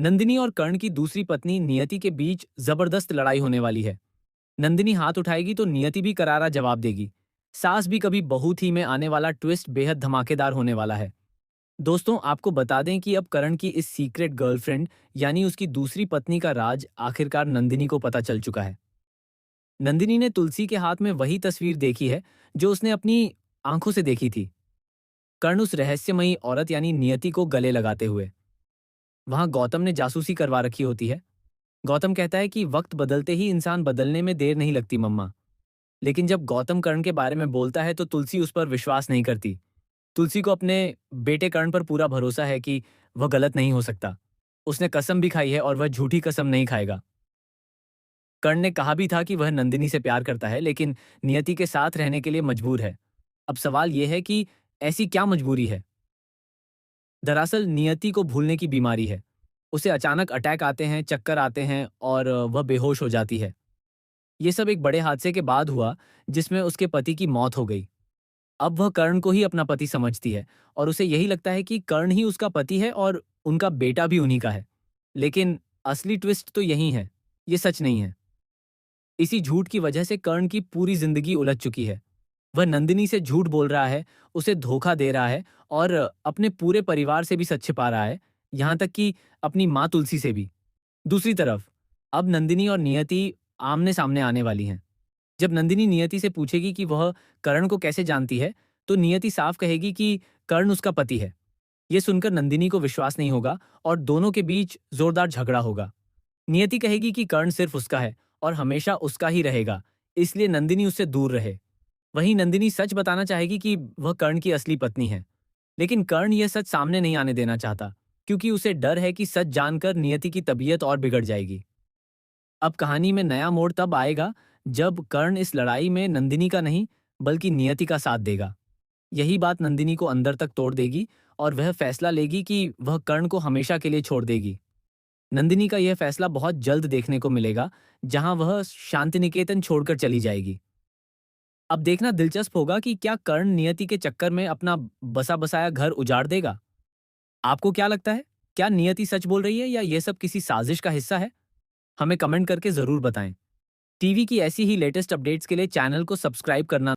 नंदिनी और कर्ण की दूसरी पत्नी नियति के बीच जबरदस्त लड़ाई होने वाली है। नंदिनी हाथ उठाएगी तो नियति भी करारा जवाब देगी। सास भी कभी बहू थी में आने वाला ट्विस्ट बेहद धमाकेदार होने वाला है। दोस्तों, आपको बता दें कि अब करण की इस सीक्रेट गर्लफ्रेंड यानी उसकी दूसरी पत्नी का राज आखिरकार नंदिनी को पता चल चुका है। नंदिनी ने तुलसी के हाथ में वही तस्वीर देखी है जो उसने अपनी आंखों से देखी थी। कर्ण उस रहस्यमयी औरत यानी नियति को गले लगाते हुए। वहां गौतम ने जासूसी करवा रखी होती है। गौतम कहता है कि वक्त बदलते ही इंसान बदलने में देर नहीं लगती मम्मा। लेकिन जब गौतम कर्ण के बारे में बोलता है तो तुलसी उस पर विश्वास नहीं करती। तुलसी को अपने बेटे कर्ण पर पूरा भरोसा है कि वह गलत नहीं हो सकता। उसने कसम भी खाई है और वह झूठी कसम नहीं खाएगा। कर्ण ने कहा भी था कि वह नंदिनी से प्यार करता है, लेकिन नियति के साथ रहने के लिए मजबूर है। अब सवाल यह है कि ऐसी क्या मजबूरी है? दरअसल नियति को भूलने की बीमारी है। उसे अचानक अटैक आते हैं, चक्कर आते हैं और वह बेहोश हो जाती है। ये सब एक बड़े हादसे के बाद हुआ जिसमें उसके पति की मौत हो गई। अब वह कर्ण को ही अपना पति समझती है और उसे यही लगता है कि कर्ण ही उसका पति है और उनका बेटा भी उन्हीं का है। लेकिन असली ट्विस्ट तो यही है, ये सच नहीं है। इसी झूठ की वजह से कर्ण की पूरी जिंदगी उलझ चुकी है। वह नंदिनी से झूठ बोल रहा है, उसे धोखा दे रहा है और अपने पूरे परिवार से भी सच छिपा रहा है, यहाँ तक कि अपनी माँ तुलसी से भी। दूसरी तरफ अब नंदिनी और नियति आमने-सामने आने वाली हैं। जब नंदिनी नियति से पूछेगी कि वह कर्ण को कैसे जानती है, तो नियति साफ कहेगी कि कर्ण उसका पति है। ये सुनकर नंदिनी को विश्वास नहीं होगा और दोनों के बीच जोरदार झगड़ा होगा। नियति कहेगी कि कर्ण सिर्फ उसका है और हमेशा उसका ही रहेगा, इसलिए नंदिनी उससे दूर रहे। वहीं नंदिनी सच बताना चाहेगी कि वह कर्ण की असली पत्नी है। लेकिन कर्ण यह सच सामने नहीं आने देना चाहता, क्योंकि उसे डर है कि सच जानकर नियति की तबीयत और बिगड़ जाएगी। अब कहानी में नया मोड़ तब आएगा जब कर्ण इस लड़ाई में नंदिनी का नहीं बल्कि नियति का साथ देगा। यही बात नंदिनी को अंदर तक तोड़ देगी और वह फैसला लेगी कि वह कर्ण को हमेशा के लिए छोड़ देगी। नंदिनी का यह फैसला बहुत जल्द देखने को मिलेगा, जहां वह शांति निकेतन छोड़कर चली जाएगी। अब देखना दिलचस्प होगा कि क्या कर्ण नियति के चक्कर में अपना बसा बसाया घर उजाड़ देगा। आपको क्या लगता है? क्या नियति सच बोल रही है या यह सब किसी साजिश का हिस्सा है? हमें कमेंट करके जरूर बताएं। टीवी की ऐसी ही लेटेस्ट अपडेट्स के लिए चैनल को सब्सक्राइब करना